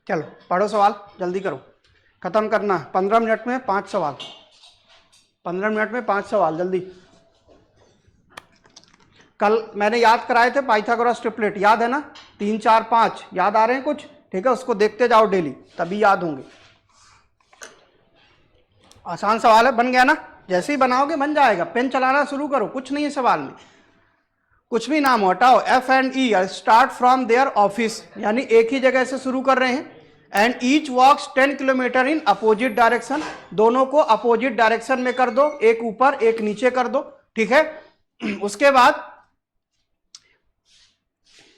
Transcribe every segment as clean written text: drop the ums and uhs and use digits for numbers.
चलो पढ़ो सवाल, जल्दी करो, खत्म करना है 15 मिनट में 5 सवाल, 15 मिनट में 5 सवाल जल्दी। कल मैंने याद कराए थे पाइथागोरस ट्रिपलेट, याद है ना? 3 4 5 याद आ रहे हैं कुछ? ठीक है, उसको देखते जाओ डेली, तभी याद होंगे। आसान सवाल है, बन गया ना? जैसे ही बनाओगे बन जाएगा। पेन चलाना शुरू करो, कुछ नहीं है सवाल में, कुछ भी नाम हटाओ। F and E start from their office, यानी एक ही जगह से शुरू कर रहे हैं। And each walks 10 kilometre in opposite direction, दोनों को अपोजिट डायरेक्शन में कर दो, एक ऊपर एक नीचे कर दो, ठीक है। उसके बाद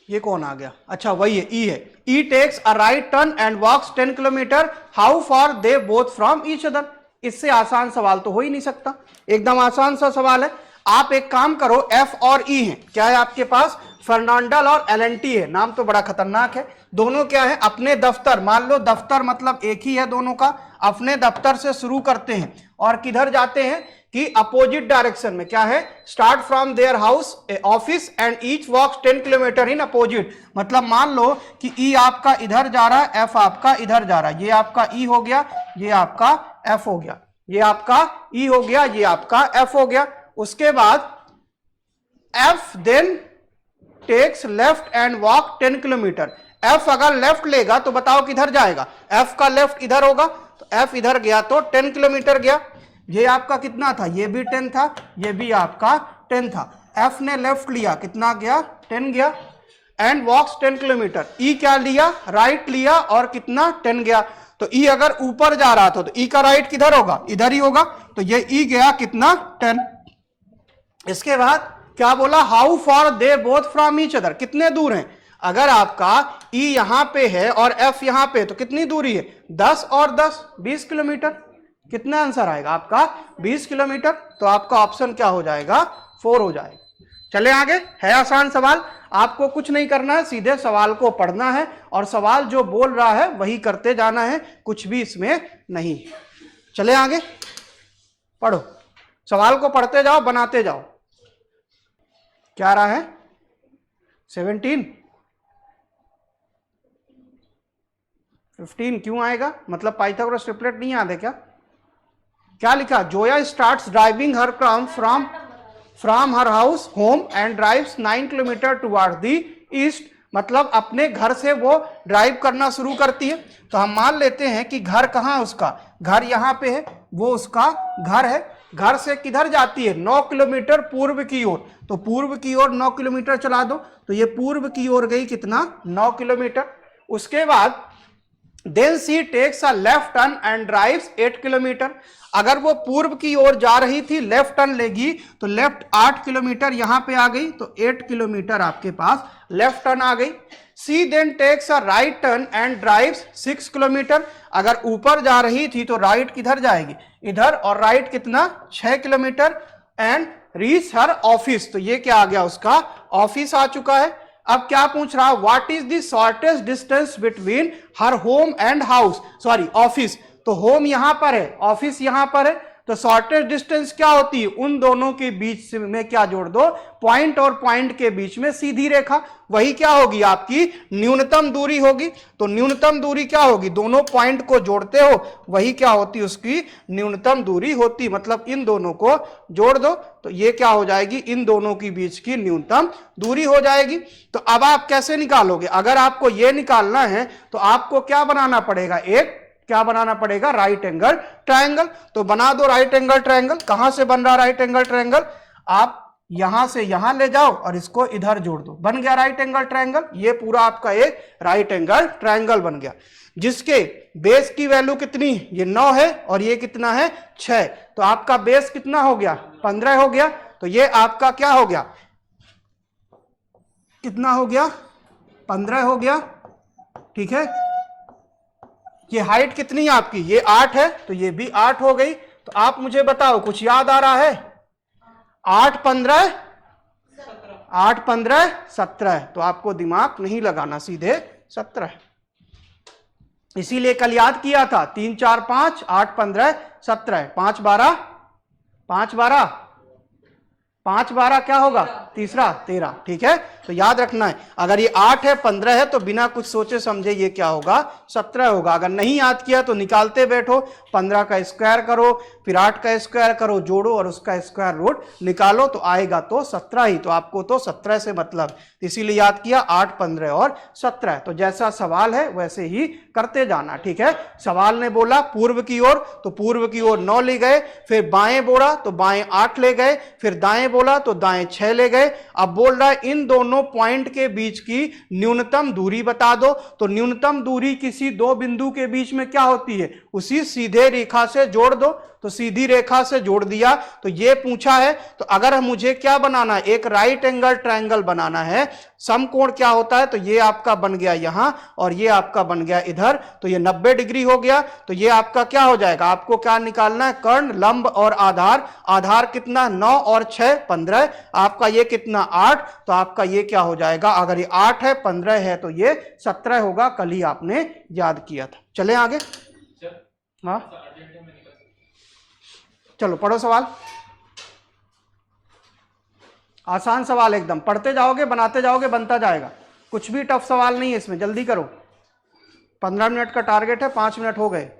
ये कौन आ गया? अच्छा वही है, ई है। He takes a right turn and walks 10 kilometre, how far they both from each other. इससे आसान सवाल तो हो ही नहीं सकता, एकदम आसान सा सवाल है। आप एक काम करो, एफ और ई है, क्या है आपके पास? फर्नांडल और एलएनटी है। नाम तो बड़ा खतरनाक है। दोनों क्या है? अपने दफ्तर, मान लो दफ्तर मतलब एक ही है दोनों का, अपने दफ्तर से शुरू करते हैं और किधर जाते हैं कि अपोजिट डायरेक्शन में। क्या है? Start from their house office and each walks 10 kilometre in opposite. मतलब मान लो कि ई आपका इधर जा रहा है, एफ आपका इधर जा रहा है। ये आपका ई हो गया, ये आपका एफ हो गया, ये आपका ई हो गया, ये आपका एफ हो गया। उसके बाद F then takes left and walk 10 kilometre. F अगर लेफ्ट लेगा तो बताओ किधर जाएगा? एफ का लेफ्ट इधर होगा, तो एफ इधर गया तो 10 किलोमीटर गया। ये आपका कितना था? ये भी 10 था, ये भी आपका 10 था। एफ ने लेफ्ट लिया, कितना गया? 10 गया। And walks 10 kilometre. ई क्या लिया? राइट लिया और कितना? 10 गया। तो ई अगर ऊपर जा रहा था तो ई का राइट किधर होगा? इधर ही होगा। तो ये ई गया कितना? 10। इसके बाद क्या बोला? How far they both from each other, कितने दूर हैं? अगर आपका ई यहां पे है और एफ यहां पे, तो कितनी दूरी है? 10 और 10 20 किलोमीटर। कितना आंसर आएगा आपका? 20 किलोमीटर। तो आपका ऑप्शन क्या हो जाएगा? 4 हो जाएगा। चले आगे, है आसान सवाल, आपको कुछ नहीं करना है, सीधे सवाल को पढ़ना है और सवाल जो बोल रहा है वही करते जाना है, कुछ भी इसमें नहीं। चले आगे, पढ़ो, सवाल को पढ़ते जाओ, बनाते जाओ। क्या रहा है? 17 15 क्यों आएगा? मतलब पाइथागोरस ट्रिपलेट नहीं याद है क्या? क्या लिखा? Zoya starts driving her car from her house home and drives 9 kilometre toward the east. मतलब अपने घर से वो ड्राइव करना शुरू करती है। तो हम मान लेते हैं कि घर कहाँ है उसका? घर यहाँ पे है, वो उसका घर है। घर से किधर जाती है? 9 किलोमीटर पूर्व की ओर। तो पूर्व की ओर 9 किलोमीटर चला दो, तो ये पूर्व की ओर गई कितना? 9 किलोमीटर। उसके बाद then C takes a left turn and drives 8 kilometre. अगर वो पूर्व की ओर जा रही थी, लेफ्ट टर्न लेगी, तो लेफ्ट 8 किलोमीटर यहां पे आ गई, तो 8 किलोमीटर आपके पास लेफ्ट टर्न आ गई। She then takes a right turn and drives 6 kilometre. अगर ऊपर जा रही थी तो राइट किधर जाएगी? इधर, और राइट कितना? 6 kilometre. And reach her office, तो ये क्या आ गया? उसका ऑफिस आ चुका है। अब क्या पूछ रहा? What is the shortest distance between her home and house, sorry office. तो होम यहां पर है, ऑफिस यहां पर है, तो शॉर्टेस्ट डिस्टेंस क्या होती है? उन दोनों के बीच में क्या जोड़ दो? पॉइंट और पॉइंट के बीच में सीधी रेखा, वही क्या होगी? आपकी न्यूनतम दूरी होगी। तो न्यूनतम दूरी क्या होगी? दोनों पॉइंट को जोड़ते हो, वही क्या होती? उसकी न्यूनतम दूरी होती। मतलब इन दोनों को जोड़ दो तो ये क्या हो जाएगी? इन दोनों के बीच की न्यूनतम दूरी हो जाएगी। तो अब आप कैसे निकालोगे? अगर आपको ये निकालना है तो आपको क्या बनाना पड़ेगा? एक क्या बनाना पड़ेगा? Right angle triangle. तो बना दो राइट एंगल ट्रायंगल। कहां से बन रहा राइट एंगल ट्रायंगल? आप यहां से यहां ले जाओ और इसको इधर जोड़ दो, बन गया राइट एंगल ट्रायंगल। ये पूरा आपका एक राइट एंगल ट्रायंगल बन गया, जिसके बेस की वैल्यू कितनी? ये 9 है और ये कितना है? 6। तो आपका बेस कितना हो गया? 15 हो गया। तो ये आपका क्या हो गया? कितना हो गया? 15 हो गया, ठीक है। ये हाइट कितनी है आपकी? ये 8 है, तो ये भी 8 हो गई। तो आप मुझे बताओ, कुछ याद आ रहा है? 8 15 8 15 17। तो आपको दिमाग नहीं लगाना, सीधे 17। इसीलिए कल याद किया था, 3 4 5 8 15 17, 5 12 5 12 5 12 क्या होगा, तीसरा 13, ठीक है। तो याद रखना है, अगर ये 8 है 15 है तो बिना कुछ सोचे समझे ये क्या होगा, 17 होगा। अगर नहीं याद किया तो निकालते बैठो, 15 का स्क्वायर करो, फिर 8 का स्क्वायर करो, जोड़ो और उसका स्क्वायर रूट निकालो, तो आएगा तो 17 ही। तो आपको तो 17 से मतलब, इसीलिए याद किया 8 15 और 17। तो जैसा सवाल है वैसे ही करते जाना, ठीक है। सवाल ने बोला पूर्व की ओर, तो पूर्व की ओर 9 ले गए, फिर बाएं बोला तो बाएं 8 ले गए, फिर दाएं बोला तो दाएं 6 ले गए। अब बोल रहा है इन दोनों पॉइंट के बीच की न्यूनतम दूरी बता दो। तो न्यूनतम दूरी किसी दो बिंदु के बीच में क्या होती है, उसी सीधे रेखा से जोड़ दो। तो सीधी रेखा से जोड़ दिया। तो ये पूछा है, तो अगर मुझे क्या बनाना है, एक राइट एंगल ट्रायंगल बनाना है, समकोण क्या होता है, तो ये आपका बन गया यहां और ये आपका बन गया इधर, तो ये 90 डिग्री हो गया। तो ये आपका क्या हो जाएगा, आपको क्या निकालना है, कर्ण, लंब और आधार। आधार कितना, 9 और 6 15, आपका ये कितना 8, तो आपका ये क्या हो जाएगा, अगर ये 8 है 15 है तो ये 17 होगा। कल ही आपने याद किया था। चले आगे। हाँ चलो पढ़ो सवाल, आसान सवाल एकदम, पढ़ते जाओगे बनाते जाओगे बनता जाएगा, कुछ भी टफ सवाल नहीं है इसमें। जल्दी करो, 15 मिनट का टारगेट है, 5 मिनट हो गए।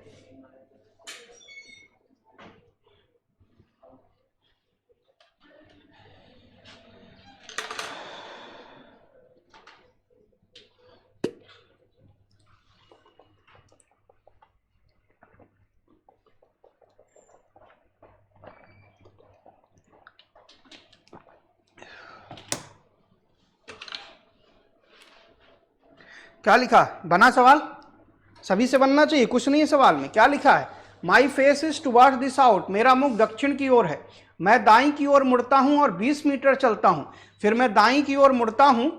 क्या लिखा, बना सवाल, सभी से बनना चाहिए, कुछ नहीं है सवाल में। क्या लिखा है, my face is towards the south, मेरा मुख दक्षिण की ओर है, मैं दाईं की ओर मुड़ता हूं और 20 मीटर चलता हूं, फिर मैं दाईं की ओर मुड़ता हूं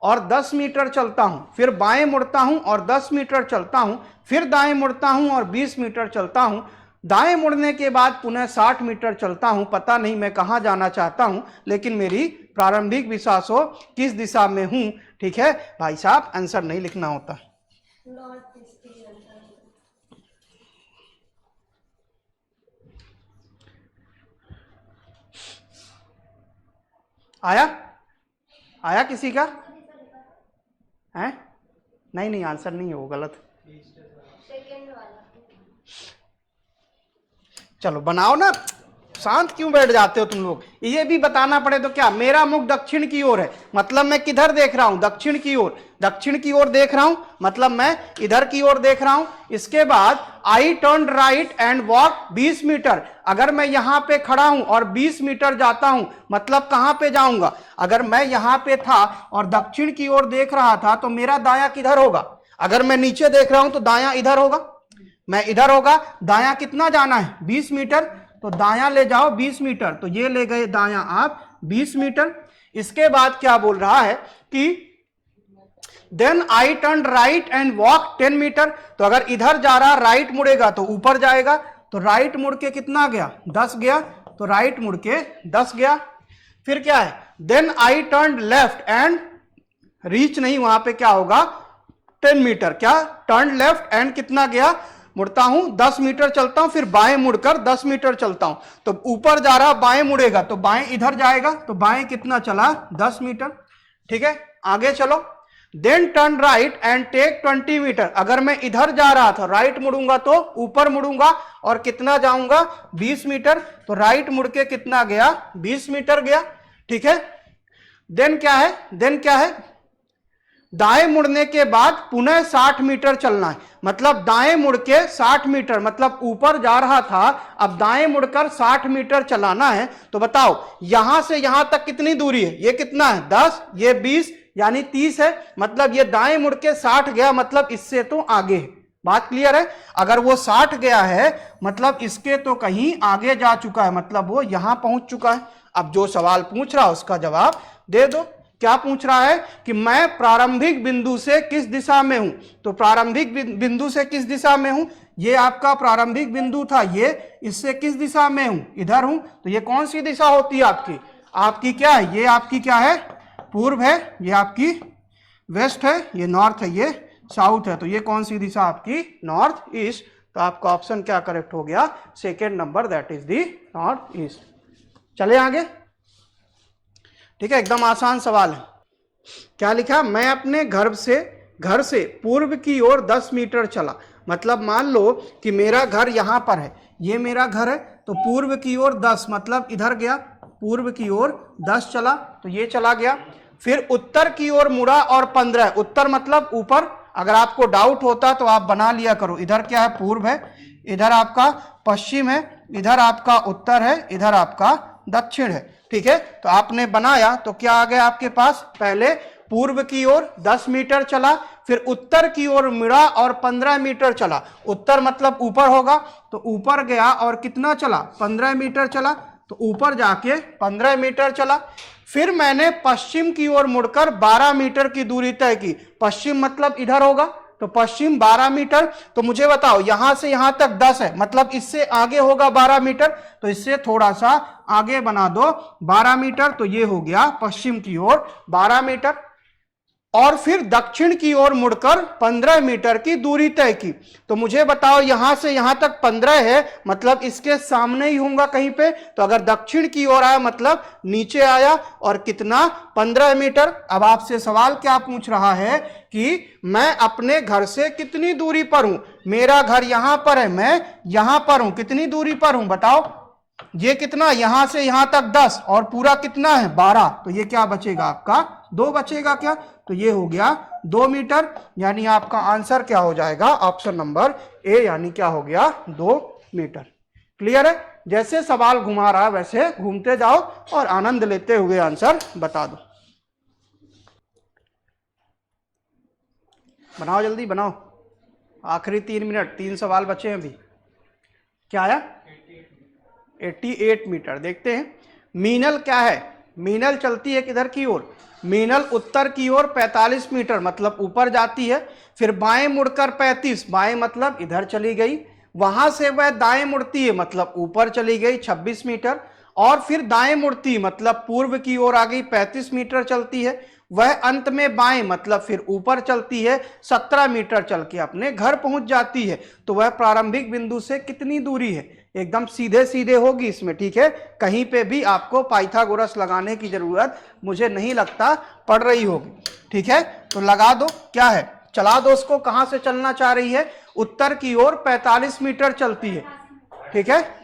और 10 मीटर चलता हूं, फिर बाएं मुड़ता हूं और 10 मीटर चलता हूं, फिर दाएं मुड़ता हूं और 20 मीटर चलता हूं, दाएं मुड़ने के बाद पुनः 60 मीटर चलता हूं। पता नहीं मैं कहां जाना चाहता हूं, लेकिन मेरी प्रारंभिक विश्वासों किस दिशा में हूं। ठीक है भाई साहब, आंसर नहीं लिखना होता। आया आया किसी का है? नहीं नहीं, आंसर नहीं है वो, गलत। चलो बनाओ ना, शांत क्यों बैठ जाते हो तुम लोग। ये भी बताना पड़े तो क्या, मेरा मुख दक्षिण की ओर है, मतलब मैं किधर देख रहा हूं, दक्षिण की ओर। दक्षिण की ओर देख रहा हूं मतलब मैं इधर की ओर देख रहा हूं। इसके बाद I turn right and walk 20 metre, अगर मैं यहां पे खड़ा हूं और 20 मीटर जाता हूं मतलब कहां पे जाऊंगा, अगर मैं यहां पे था और दक्षिण की ओर देख रहा था तो मेरा दाया किधर होगा, अगर मैं नीचे देख रहा हूं तो दाया इधर होगा, मैं इधर होगा। दाया कितना जाना है, 20 मीटर, तो दायां ले जाओ 20 मीटर, तो ये ले गए दायां आप 20 मीटर। इसके बाद क्या बोल रहा है कि then I turn right and walk 10 metre, तो अगर इधर जा रहा राइट मुड़ेगा तो ऊपर जाएगा, तो राइट मुड़ के कितना गया, 10 गया, तो राइट मुड़ के 10 गया। फिर क्या है, then I turn left and reach नहीं, वहां पे क्या होगा 10 मीटर, क्या टर्न लेफ्ट एंड कितना गया, मुड़ता हूं 10 मीटर चलता हूं, फिर बाएं मुड़कर 10 मीटर चलता हूं, तो ऊपर जा रहा बाएं मुड़ेगा तो बाएं इधर जाएगा, तो बाएं कितना चला 10 मीटर। ठीक है आगे चलो, then turn right and take 20 metre, अगर मैं इधर जा रहा था राइट मुड़ूंगा तो ऊपर मुड़ूंगा और कितना जाऊंगा 20 मीटर, तो राइट मुड़ के कितना गया 20 मीटर गया। ठीक है, देन क्या है, देन क्या है, दाएं मुड़ने के बाद पुनः 60 मीटर चलना है, मतलब दाएं मुड़ के 60 मीटर, मतलब ऊपर जा रहा था अब दाएं मुड़कर 60 मीटर चलाना है। तो बताओ यहां से यहां तक कितनी दूरी है, ये कितना है 10, ये 20 यानी 30 है, मतलब ये दाएं मुड़ के 60 गया, मतलब इससे तो आगे है। बात क्लियर है, अगर वो 60 गया है मतलब इसके तो कहीं आगे जा चुका है, मतलब वो यहां पहुंच चुका है। अब जो सवाल पूछ रहा है उसका जवाब दे दो। क्या पूछ रहा है कि मैं प्रारंभिक बिंदु से किस दिशा में हूं, तो प्रारंभिक बिंदु से किस दिशा में हूं, ये आपका प्रारंभिक बिंदु था, ये इससे किस दिशा में हूं, इधर हूं, तो ये कौन सी दिशा होती है आपकी, आपकी क्या है, ये आपकी क्या है पूर्व है, ये आपकी वेस्ट है, ये नॉर्थ है, ये साउथ है, तो ये कौन सी दिशा आपकी नॉर्थ ईस्ट। तो आपका ऑप्शन क्या करेक्ट हो गया, second number, that is the north east. चले आगे, ठीक है, एकदम आसान सवाल है। क्या लिखा, मैं अपने घर से पूर्व की ओर 10 मीटर चला। मतलब मान लो कि मेरा घर यहां पर है, ये मेरा घर है, तो पूर्व की ओर 10 मतलब इधर गया, पूर्व की ओर 10 चला तो ये चला गया। फिर उत्तर की ओर मुड़ा और 15, उत्तर मतलब ऊपर। अगर आपको डाउट होता तो आप बना लिया करो, इधर क्या है, पूर्व है, इधर आपका पश्चिम है, इधर आपका उत्तर है, इधर आपका दक्षिण है। ठीक है, तो आपने बनाया तो क्या आ गया आपके पास, पहले पूर्व की ओर 10 मीटर चला, फिर उत्तर की ओर मुड़ा और 15 मीटर चला। उत्तर मतलब ऊपर होगा, तो ऊपर गया और कितना चला, 15 मीटर चला, तो ऊपर जाके 15 मीटर चला। फिर मैंने पश्चिम की ओर मुड़कर 12 मीटर की दूरी तय की। पश्चिम मतलब इधर होगा, तो पश्चिम 12 मीटर। तो मुझे बताओ यहां से यहां तक 10 है, मतलब इससे आगे होगा 12 मीटर, तो इससे थोड़ा सा आगे बना दो 12 मीटर, तो ये हो गया पश्चिम की ओर 12 मीटर। और फिर दक्षिण की ओर मुड़कर 15 मीटर की दूरी तय की। तो मुझे बताओ यहां से यहां तक 15 है, मतलब इसके सामने ही होगा कहीं पे, तो अगर दक्षिण की ओर आया मतलब नीचे आया, और कितना, 15 मीटर। अब आपसे सवाल क्या पूछ रहा है कि मैं अपने घर से कितनी दूरी पर हूं। मेरा घर यहां पर है, मैं यहां पर हूं, कितनी दूरी पर हूं बताओ। ये कितना, यहां से यहां तक 10 और पूरा कितना है 12, तो ये क्या बचेगा आपका 2 बचेगा क्या, तो ये हो गया 2 मीटर। यानी आपका आंसर क्या हो जाएगा, ऑप्शन नंबर ए, यानी क्या हो गया 2 मीटर। क्लियर है, जैसे सवाल घुमा रहा है वैसे घूमते जाओ और आनंद लेते हुए आंसर बता दो। बनाओ जल्दी बनाओ, आखिरी 3 मिनट, 3 सवाल बचे हैं अभी। क्या आया, 88 मीटर। देखते हैं मीनल क्या है, मीनल चलती है किधर की ओर, मीनल उत्तर की ओर 45 मीटर मतलब ऊपर जाती है, फिर बाएं मुड़कर 35, बाएं मतलब इधर चली गई, वहां से वह दाएं मुड़ती है मतलब ऊपर चली गई 26 मीटर, और फिर दाएं मुड़ती मतलब पूर्व की ओर आ गई 35 मीटर चलती है, वह अंत में बाएं मतलब फिर ऊपर चलती है 17 मीटर चल के अपने घर पहुंच जाती है। तो वह प्रारंभिक बिंदु से कितनी दूरी है, एकदम सीधे सीधे होगी इसमें। ठीक है, कहीं पे भी आपको पाइथागोरस लगाने की जरूरत मुझे नहीं लगता पड़ रही होगी। ठीक है, तो लगा दो, क्या है, चला दो उसको। कहां से चलना चाह रही है, उत्तर की ओर 45 मीटर चलती है। ठीक है,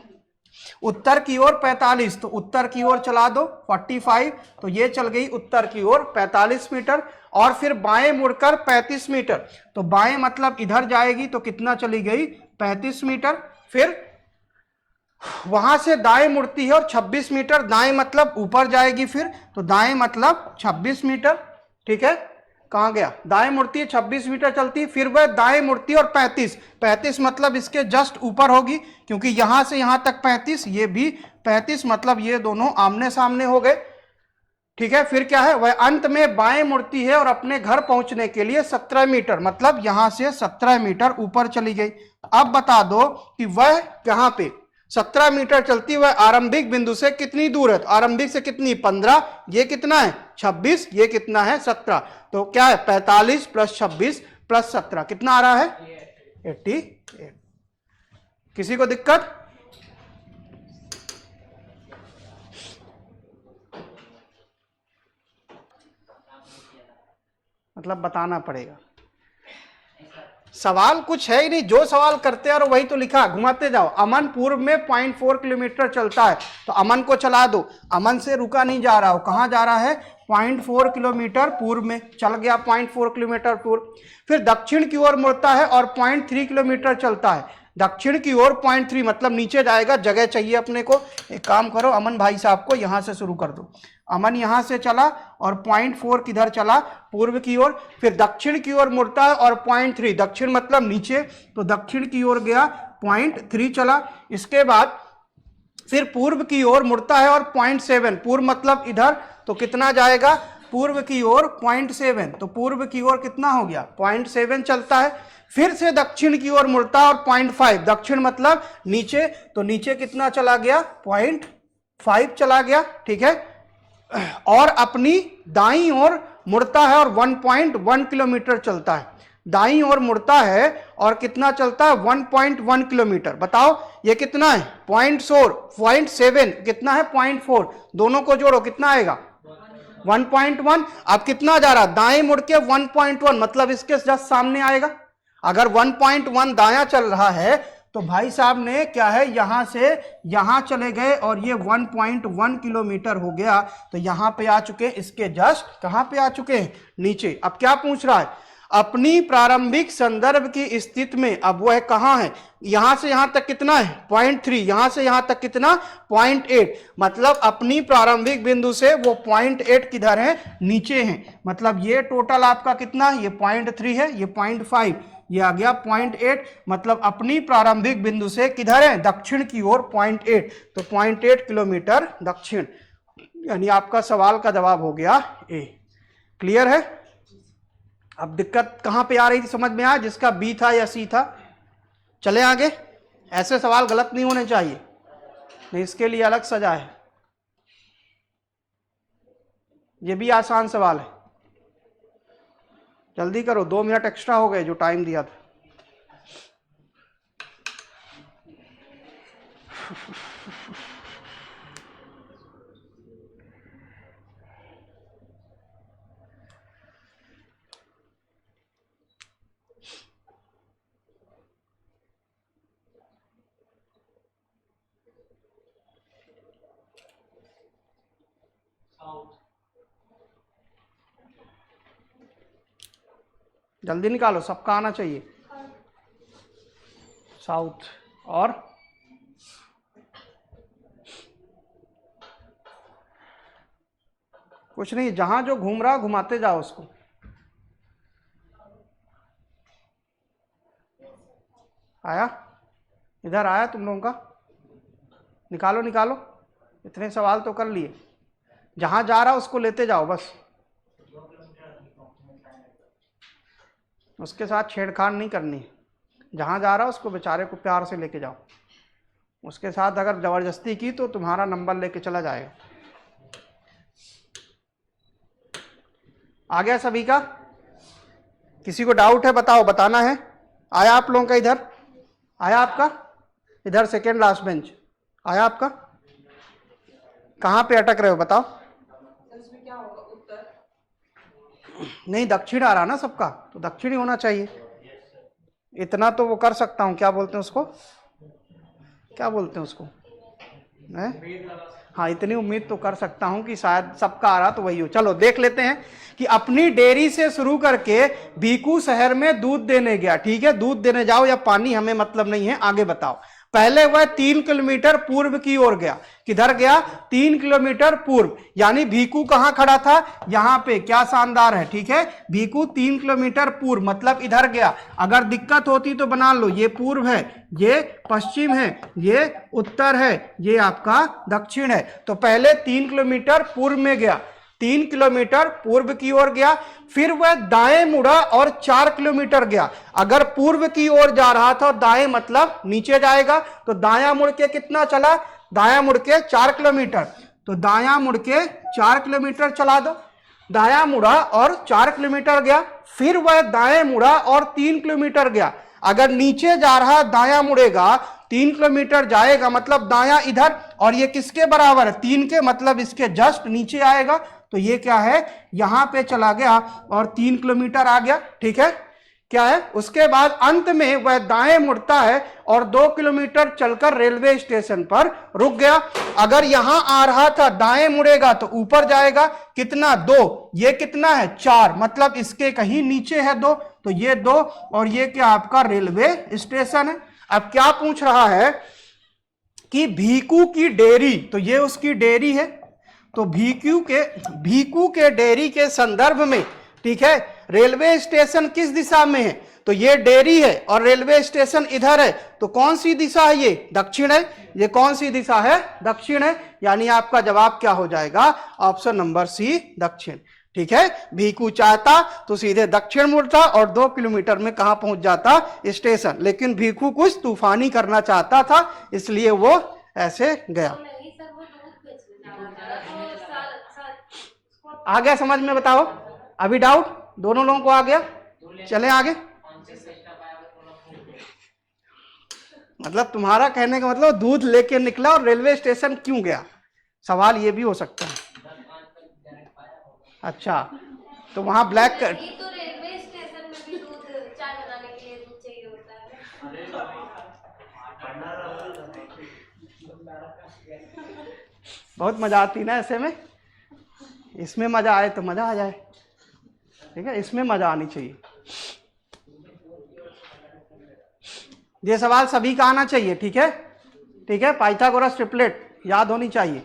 उत्तर की ओर 45, तो उत्तर की ओर चला दो 45, तो ये चल गई उत्तर की ओर 45 मीटर, और फिर बाएं मुड़कर 35 मीटर, तो बाएं मतलब इधर जाएगी, तो कितना चली गई 35 मीटर। फिर वहां से दाएं मुड़ती है और 26 मीटर, दाएं मतलब ऊपर जाएगी, फिर तो दाएं मतलब 26 मीटर। ठीक है, कहां गया, दाएं मुड़ती है 26 मीटर चलती है, फिर वह दाएं मुड़ती है और 35 मतलब इसके जस्ट ऊपर होगी, क्योंकि यहां से यहां तक 35, ये भी 35 मतलब ये दोनों आमने सामने हो गए। ठीक है, फिर क्या है, वह अंत में बाएं मुड़ती है और अपने घर पहुंचने के लिए 17 मीटर मतलब यहां से 17 मीटर ऊपर चली गई। अब बता दो कि वह कहां पे 17 मीटर चलती है, वह आरंभिक बिंदु से कितनी दूर है, तो आरंभिक से कितनी 15, ये कितना है 26, ये कितना है 17, तो क्या है 45 प्लस 26 प्लस 17 कितना आ रहा है 88। किसी को दिक्कत, मतलब बताना पड़ेगा। सवाल कुछ है ही नहीं, जो सवाल करते हैं और वही तो लिखा, घुमाते जाओ। अमन पूर्व में 0.4 किलोमीटर चलता है, तो अमन को चला दो, अमन से रुका नहीं जा रहा हो, कहां जा रहा है 0.4 किलोमीटर पूर्व में चल गया, 0.4 किलोमीटर पूर्व। फिर दक्षिण की ओर मुड़ता है और 0.3 किलोमीटर चलता है, दक्षिण की ओर 0.3 मतलब नीचे जाएगा, जगह चाहिए अपने को। एक काम करो अमन भाई साहब को यहां से शुरू कर दो, अमन यहां से चला और 0.4 किधर चला पूर्व की ओर, फिर दक्षिण की ओर मुड़ता है और 0.3, दक्षिण मतलब नीचे, तो दक्षिण की ओर गया 0.3 चला। इसके बाद फिर पूर्व की ओर मुड़ता है और 0.7, पूर्व मतलब इधर, तो कितना जाएगा पूर्व की ओर 0.7, तो पूर्व की ओर कितना हो गया 0.7 चलता है। फिर से दक्षिण की ओर मुड़ता है और 0.5, दक्षिण मतलब नीचे, तो नीचे कितना चला गया 0.5 चला गया। ठीक है, और अपनी दाईं ओर मुड़ता है और 1.1 किलोमीटर चलता है, दाईं ओर मुड़ता है और कितना चलता है 1.1 किलोमीटर। बताओ ये कितना है 0.7 कितना है 0.4, दोनों को जोड़ो कितना आएगा 1.1। अब कितना जा रहा, दाएं मुड़ के 1.1, मतलब इसके जस्ट सामने आएगा। अगर 1.1 दायां चल रहा है तो भाई साहब ने क्या है, यहां से यहां चले गए और ये 1.1 किलोमीटर हो गया, तो यहां पे आ चुके हैं, इसके जस्ट कहां पे आ चुके हैं, नीचे। अब क्या पूछ रहा है, अपनी प्रारंभिक संदर्भ की स्थिति में अब वह कहां है, यहां से यहां तक कितना है 0.3, यहां से यहां तक कितना 0.8, मतलब अपनी प्रारंभिक बिंदु से वो 0.8 किधर है, नीचे है। मतलब ये टोटल आपका कितना, ये 0.3 है, ये 0.5, ये आ गया 0.8, मतलब अपनी प्रारंभिक बिंदु से किधर है, दक्षिण की ओर 0.8, तो 0.8 किलोमीटर दक्षिण, यानी आपका सवाल का जवाब हो गया ए। क्लियर है। अब दिक्कत कहां पे आ रही थी, समझ में आया, जिसका बी था या सी था। चले आगे, ऐसे सवाल गलत नहीं होने चाहिए, नहीं इसके लिए अलग सजा है। ये भी आसान सवाल है, जल्दी करो, 2 मिनट एक्स्ट्रा हो गए जो टाइम दिया था। जल्दी निकालो, सबका आना चाहिए। साउथ और कुछ नहीं, जहां जो घूम रहा घुमाते जाओ उसको। आया, इधर आया तुम लोगों का, निकालो निकालो, इतने सवाल तो कर लिए। जहां जा रहा उसको लेते जाओ बस, उसके साथ छेड़खानी नहीं करनी। जहां जा रहा उसको बेचारे को प्यार से लेके जाओ, उसके साथ अगर जबरदस्ती की तो तुम्हारा नंबर लेके चला जाएगा। आ गया सभी का, किसी को डाउट है बताओ, बताना है। आया आप लोगों का, इधर आया आपका, इधर सेकेंड लास्ट बेंच आया आपका, कहां पे अटक रहे हो बताओ। क्या होगा उत्तर, नहीं दक्षिण आ रहा ना सबका, तो दक्षिण ही होना चाहिए। इतना तो वो कर सकता हूं, क्या बोलते हैं उसको, क्या बोलते हैं उसको है? हाँ, इतनी उम्मीद तो कर सकता हूं कि शायद सबका आ रहा तो वही हो। चलो देख लेते हैं कि अपनी डेयरी से शुरू करके भीकू शहर में दूध देने गया। ठीक है, दूध देने जाओ या पानी हमें मतलब नहीं है, आगे बताओ। पहले वह 3 किलोमीटर पूर्व की ओर गया। किधर गया, 3 किलोमीटर पूर्व, यानी भीकू कहां खड़ा था, यहां पे। क्या शानदार है, ठीक है, भीकू 3 किलोमीटर पूर्व मतलब इधर गया। अगर दिक्कत होती तो बना लो, ये पूर्व है, ये पश्चिम है, ये उत्तर है, ये आपका दक्षिण है। तो पहले 3 किलोमीटर पूर्व में गया, 3 किलोमीटर पूर्व की ओर गया, फिर वह दाएं मुड़ा और 4 किलोमीटर गया। अगर पूर्व की ओर जा रहा था, दाएं मतलब नीचे जाएगा, तो दायां मुड़ के कितना चला, दायां मुड़ के 4 किलोमीटर, तो दायां मुड़ के 4 किलोमीटर चला दो। दायां मुड़ा और 4 किलोमीटर गया, फिर वह दाएं मुड़ा और 3 किलोमीटर गया। अगर नीचे जा रहा दायां मुड़ेगा, 3 किलोमीटर जाएगा, मतलब दायां इधर, और ये किसके बराबर है, 3 के, मतलब इसके जस्ट नीचे आएगा। तो ये क्या है, यहां पे चला गया और 3 किलोमीटर आ गया। ठीक है, क्या है, उसके बाद अंत में वह दाएं मुड़ता है और 2 किलोमीटर चलकर रेलवे स्टेशन पर रुक गया। अगर यहां आ रहा था, दाएं मुड़ेगा तो ऊपर जाएगा, कितना 2, ये कितना है 4, मतलब इसके कहीं नीचे है 2, तो ये 2, और ये क्या आपका रेलवे स्टेशन है। अब क्या पूछ रहा है कि भीकू की डेयरी, तो ये उसकी डेयरी है, तो भीकू के डेयरी के संदर्भ में, ठीक है, रेलवे स्टेशन किस दिशा में है, तो ये डेयरी है और रेलवे स्टेशन इधर है, तो कौन सी दिशा है, ये दक्षिण है। ये कौन सी दिशा है, दक्षिण है, यानी आपका जवाब क्या हो जाएगा, ऑप्शन नंबर सी, दक्षिण। ठीक है, भीकू चाहता तो सीधे दक्षिण मुड़ता और 2 किलोमीटर में कहां पहुंच जाता, स्टेशन, लेकिन भीकू कुछ तूफानी करना चाहता था, इसलिए वो ऐसे गया। आ गया समझ में, बताओ अभी डाउट दोनों लोगों को आ गया, चले आगे। मतलब तुम्हारा कहने का मतलब दूध लेके निकला और रेलवे स्टेशन क्यों गया, सवाल ये भी हो सकता है। अच्छा, तो वहाँ ब्लैक ये तो रेलवे स्टेशन में भी दूध चाय बनाने के लिए दूध चाहिए होता है। बहुत मजा आती ना ऐसे में, इसमें मजा आए तो मजा आ जाए, ठीक है, इसमें मजा आनी चाहिए। ये सवाल सभी का आना चाहिए, ठीक है, ठीक है, पाइथागोरस ट्रिपलेट याद होनी चाहिए।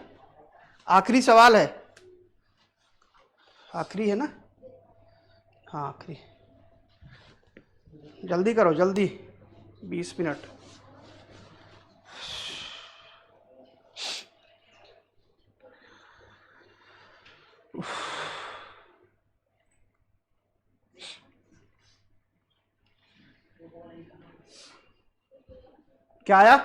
आखिरी सवाल है, आखिरी है ना, हाँ आखिरी, जल्दी करो जल्दी, 20 मिनट। क्या आया?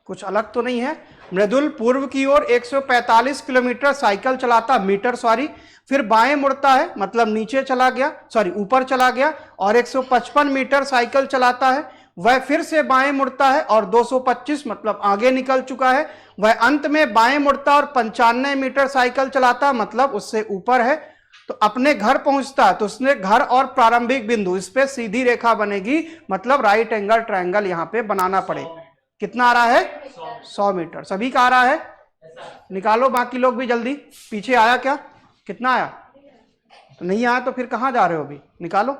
कुछ अलग तो नहीं है। मृदुल पूर्व की ओर 145 किलोमीटर साइकिल चलाता, मीटर सॉरी, फिर बाएं मुड़ता है, मतलब नीचे चला गया, सॉरी ऊपर चला गया, और 155 मीटर साइकिल चलाता है। वह फिर से बाएं मुड़ता है और 225 मतलब आगे निकल चुका है। वह अंत में बाएं मुड़ता और 95 मीटर साइकिल चलाता, मतलब उससे ऊपर है। तो अपने घर पहुंचता है, तो उसने घर और प्रारंभिक बिंदु, इस पे सीधी रेखा बनेगी, मतलब राइट एंगल ट्रायंगल यहां पे बनाना पड़ेगा। कितना आ रहा है? 100 मीटर। सभी का आ रहा है? निकालो बाकी लोग भी जल्दी। पीछे आया क्या? कितना आया? तो नहीं आया तो फिर कहां जा रहे हो अभी? निकालो।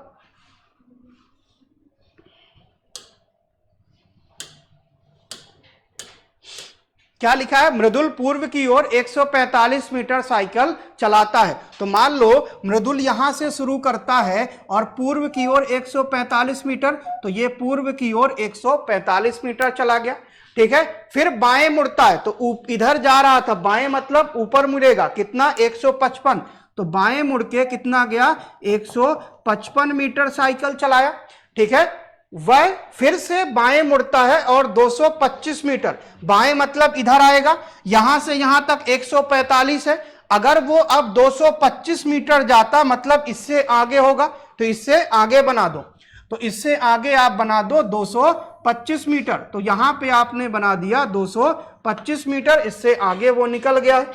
क्या लिखा है? मृदुल पूर्व की ओर 145 मीटर साइकिल चलाता है। तो मान लो मृदुल यहां से शुरू करता है और पूर्व की ओर 145 मीटर, तो ये पूर्व की ओर 145 मीटर चला गया, ठीक है। फिर बाएं मुड़ता है, तो इधर जा रहा था, बाएं मतलब ऊपर मुड़ेगा, कितना? 155, तो बाएं मुड़ के कितना गया? 155 मीटर साइकिल चलाया, ठीक है। वह फिर से बाएं मुड़ता है और 225 मीटर, बाएं मतलब इधर आएगा, यहां से यहां तक 145 है, अगर वो अब 225 मीटर जाता मतलब इससे आगे होगा, तो इससे आगे बना दो, तो इससे आगे आप बना दो 225 मीटर, तो यहां पे आपने बना दिया 225 मीटर, इससे आगे वो निकल गया है,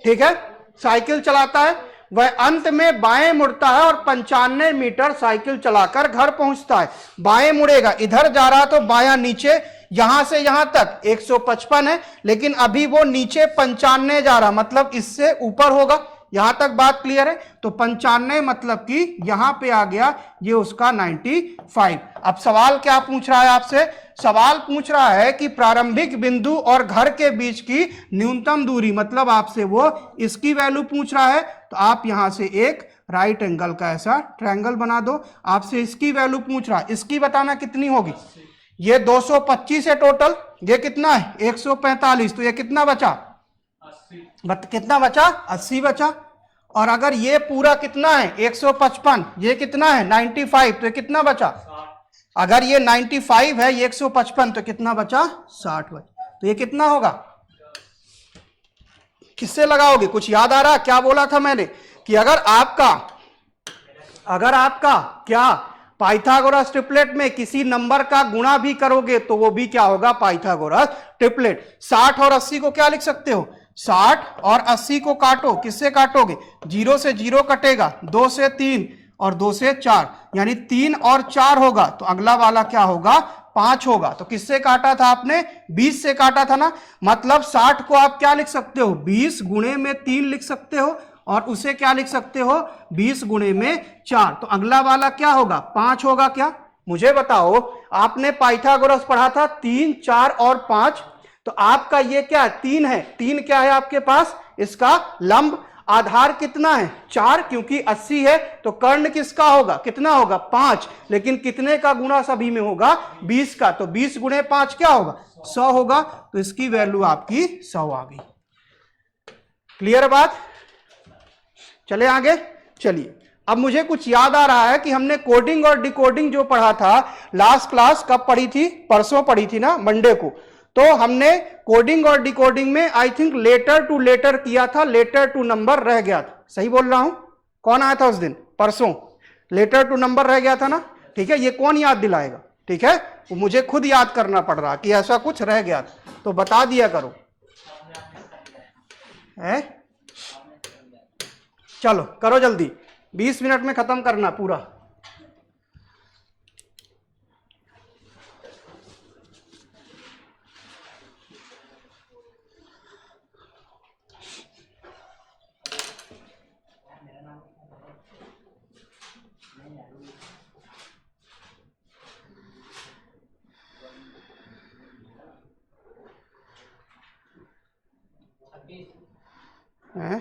ठीक है। साइकिल चलाता है, वह अंत में बाएं मुड़ता है और 95 मीटर साइकिल चलाकर घर पहुंचता है। बाएं मुड़ेगा, इधर जा रहा तो बायां नीचे, यहां से यहां तक 155 है, लेकिन अभी वो नीचे 95 जा रहा, मतलब इससे ऊपर होगा। यहां तक बात क्लियर है? तो 95 मतलब कि यहां पे आ गया, ये उसका 95। अब सवाल क्या पूछ रहा है आपसे? सवाल पूछ रहा है कि प्रारंभिक बिंदु और घर के बीच की न्यूनतम दूरी, मतलब आपसे वो इसकी वैल्यू पूछ रहा है, तो आप यहां से एक राइट एंगल का ऐसा ट्रायंगल बना दो। आपसे इसकी वैल्यू पूछ रहा है, इसकी बताना कितनी होगी? ये 225 है टोटल, ये कितना है? 145, तो ये कितना बचा? कितना बचा? 80 बचा। और अगर ये पूरा कितना है? 155, ये कितना है? 95, तो ये कितना बचा? अगर ये 95 है, ये 155, तो कितना बचा? 60 बचा। तो ये कितना होगा? किससे लगाओगे? कुछ याद आ रहा? क्या बोला था मैंने कि अगर आपका क्या पाइथागोरस ट्रिपलेट में किसी नंबर का गुणा भी करोगे तो वो भी क्या होगा? Pythagoras triplet. 60 और 80 को क्या लिख सकते हो? 60 और 80 को काटो, किससे काटोगे? 0 से 0 कटेगा, 2 से 3 और 2 से 4, यानी 3 और 4 होगा, तो अगला वाला क्या होगा? 5 होगा। तो किससे काटा था आपने? 20 से काटा था ना, मतलब 60 को आप क्या लिख सकते हो? 20 गुणे में 3 लिख सकते हो, और उसे क्या लिख सकते हो? 20 गुणे में 4। तो अगला वाला क्या होगा? 5 होगा क्या? मुझे बताओ, आपने पाइथागोरस पढ़ा था 3, 4 और 5, तो आपका ये क्या है? 3 है। 3 क्या है आपके पास? इसका लंब। आधार कितना है? 4, क्योंकि 80 है, तो कर्ण किसका होगा? कितना होगा? 5। लेकिन कितने का गुणा सभी में होगा? 20 का, तो 20 गुणे 5 क्या होगा? 100 होगा। तो इसकी वैल्यू आपकी 100 आ गई। क्लियर बात? चले आगे। चलिए, अब मुझे कुछ याद आ रहा है कि हमने कोडिंग और डिकोडिंग जो पढ़ा था, लास्ट क्लास कब पढ़ी थी? परसों पढ़ी थी ना, मंडे को। तो हमने कोडिंग और डिकोडिंग में I think letter to letter किया था, लेटर टू नंबर रह गया था। सही बोल रहा हूं? कौन आया था उस दिन? परसों लेटर टू नंबर रह गया था ना, ठीक है। ये कौन याद दिलाएगा? ठीक है, वो मुझे खुद याद करना पड़ रहा कि ऐसा कुछ रह गया था, तो बता दिया करो। है। चलो करो जल्दी, 20 मिनट में खत्म करना पूरा। हैं?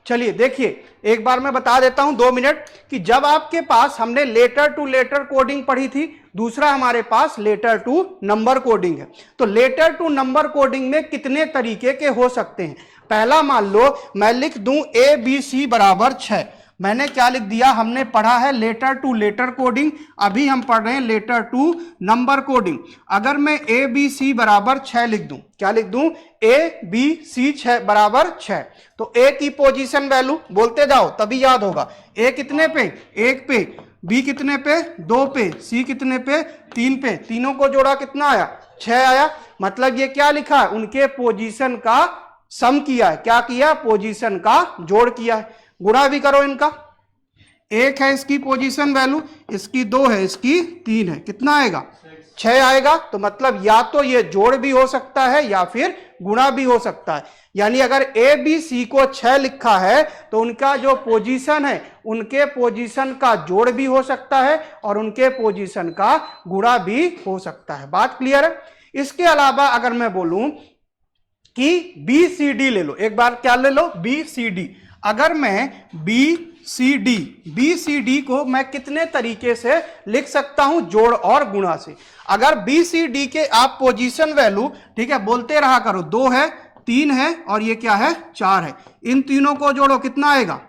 चलिए देखिए, एक बार मैं बता देता हूं 2 मिनट कि जब आपके पास हमने लेटर टू लेटर कोडिंग पढ़ी थी, दूसरा हमारे पास लेटर टू नंबर कोडिंग है। तो लेटर टू नंबर कोडिंग में कितने तरीके के हो सकते हैं? पहला मान लो मैं लिख दूं ABC बराबर 6। मैंने क्या लिख दिया? हमने पढ़ा है लेटर टू लेटर कोडिंग, अभी हम पढ़ रहे हैं लेटर टू नंबर कोडिंग। अगर मैं ABC बराबर 6 लिख दूं, क्या लिख दूं? ABC 6 बराबर 6। तो A की पोजीशन वैल्यू बोलते जाओ तभी याद होगा। A कितने पे? 1 पे। B कितने पे? 2 पे। C कितने पे? 3 पे। तीनों को जोड़ा कितना आया? 6 आया। मतलब ये क्या लिखा है? उनके पोजीशन का सम किया है। क्या किया? पोजीशन का जोड़ किया है। गुणा भी करो इनका। 1 है इसकी पोजीशन वैल्यू, इसकी 2 है, इसकी 3 है, कितना आएगा? 6 आएगा। तो मतलब या तो ये जोड़ भी हो सकता है या फिर गुणा भी हो सकता है। यानी अगर ABC को 6 लिखा है तो उनका जो पोजीशन है उनके पोजीशन का जोड़ भी हो सकता है और उनके पोजीशन का गुणा भी हो सकता है। बात क्लियर है? इसके अलावा अगर मैं बोलूं कि BCD ले लो, एक बार क्या ले लो? BCD। अगर मैं BCD को मैं कितने तरीके से लिख सकता हूं? जोड़ और गुणा से। अगर BCD के आप पोजीशन वैल्यू, ठीक है, बोलते रहा करो, 2 है, 3 है और ये क्या है? 4 है। इन तीनों को जोड़ो, कितना आएगा?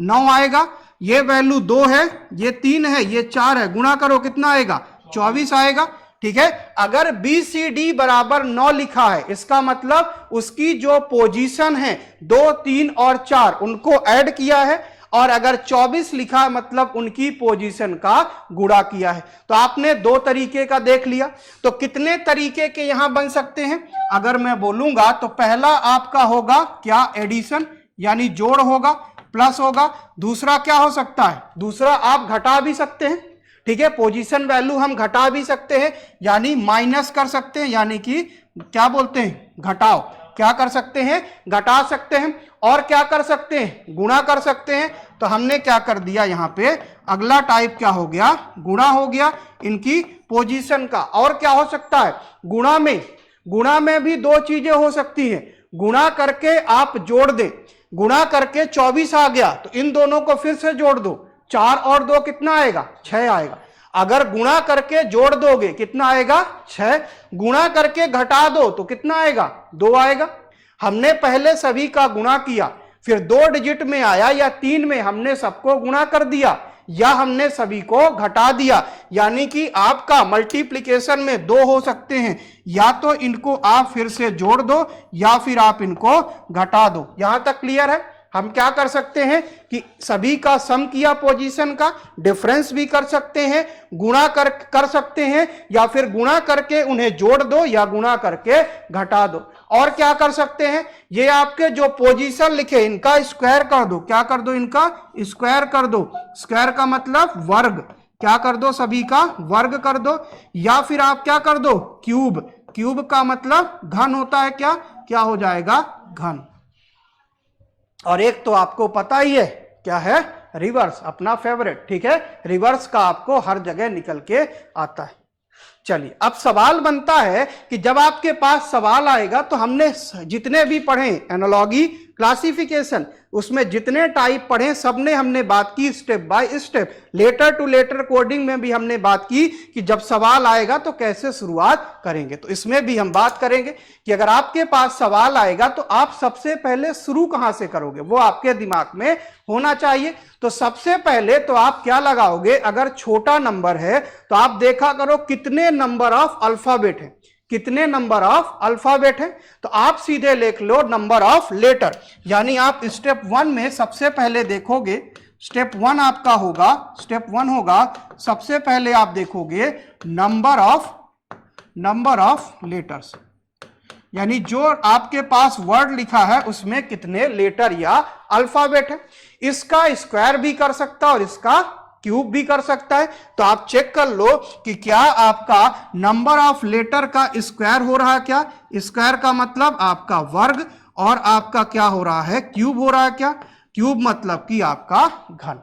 9 आएगा। ये वैल्यू 2 है, ये 3 है, ये 4 है, गुणा करो, कितना आएगा? 24 आएगा। ठीक है। अगर BCD बराबर 9 लिखा है, इसका मतलब उसकी जो पोजीशन है 2, 3 और 4 उनको ऐड किया है, और अगर 24 लिखा है मतलब उनकी पोजीशन का गुणा किया है। तो आपने 2 तरीके का देख लिया। तो कितने तरीके के यहां बन सकते हैं? अगर मैं बोलूंगा तो पहला आपका होगा क्या? एडिशन, यानी जोड़ होगा, प्लस होगा। दूसरा क्या हो सकता है? दूसरा आप घटा भी सकते हैं। ठीक है, पोजीशन वैल्यू हम घटा भी सकते हैं, यानी माइनस कर सकते हैं, यानी कि क्या बोलते हैं? घटाओ। क्या कर सकते हैं? घटा सकते हैं। और क्या कर सकते हैं? गुणा कर सकते हैं। तो हमने क्या कर दिया यहां पे? अगला टाइप क्या हो गया? गुणा हो गया इनकी पोजीशन का। और क्या हो सकता है? गुणा में भी 2 चीजें हो सकती हैं। गुणा करके आप जोड़ दें, गुणा करके 24 आ गया तो इन दोनों को फिर से जोड़ दो, 4 और 2 कितना आएगा? 6 आएगा। अगर गुणा करके जोड़ दोगे कितना आएगा? 6। गुणा करके घटा दो तो कितना आएगा? 2 आएगा। हमने पहले सभी का गुणा किया, फिर 2 डिजिट में आया या 3 में, हमने सबको गुणा कर दिया या हमने सभी को घटा दिया। यानी कि आपका मल्टीप्लिकेशन में 2 हो सकते हैं, या तो इनको आप फिर से जोड़ दो या फिर आप इनको घटा दो। यहां तक क्लियर है? हम क्या कर सकते हैं कि सभी का सम किया पोजीशन का, डिफरेंस भी कर सकते हैं, गुणा कर सकते हैं, या फिर गुणा करके उन्हें जोड़ दो या गुणा करके घटा दो। और क्या कर सकते हैं? ये आपके जो पोजीशन लिखे इनका स्क्वायर कर दो। क्या कर दो? इनका स्क्वायर कर दो। स्क्वायर का मतलब वर्ग। क्या कर दो? सभी का वर्ग कर दो। या फिर आप क्या कर दो? क्यूब। क्यूब का मतलब घन होता है। क्या हो जाएगा? घन। और एक तो आपको पता ही है क्या है? रिवर्स, अपना फेवरेट। ठीक है, रिवर्स का आपको हर जगह निकल के आता है। चलिए, अब सवाल बनता है कि जब आपके पास सवाल आएगा तो हमने जितने भी पढ़े एनालॉजी, क्लासिफिकेशन, उसमें जितने टाइप पढ़े सबने हमने बात की step by step. Letter to letter coding में भी हमने बात की कि जब सवाल आएगा तो कैसे शुरुआत करेंगे। तो इसमें भी हम बात करेंगे कि अगर आपके पास सवाल आएगा तो आप सबसे पहले शुरू कहां से करोगे, वो आपके दिमाग में होना चाहिए। तो सबसे पहले तो आप क्या लगाओगे? अगर छोटा नंबर है तो आप देखा करो कितने नंबर ऑफ अल्फाबेट है, कितने नंबर ऑफ अल्फाबेट है। तो आप सीधे लिख लो नंबर ऑफ लेटर। यानी आप स्टेप 1 में सबसे पहले देखोगे स्टेप वन आपका होगा, स्टेप वन होगा सबसे पहले आप देखोगे नंबर ऑफ लेटर्स, यानी जो आपके पास वर्ड लिखा है उसमें कितने लेटर या अल्फाबेट है। इसका स्क्वायर भी कर सकता है और इसका क्यूब भी कर सकता है। तो आप चेक कर लो कि क्या आपका नंबर ऑफ लेटर का स्क्वायर हो रहा है क्या, स्क्वायर का मतलब आपका वर्ग, और आपका क्या हो रहा है, क्यूब हो रहा है क्या, क्यूब मतलब कि आपका घन।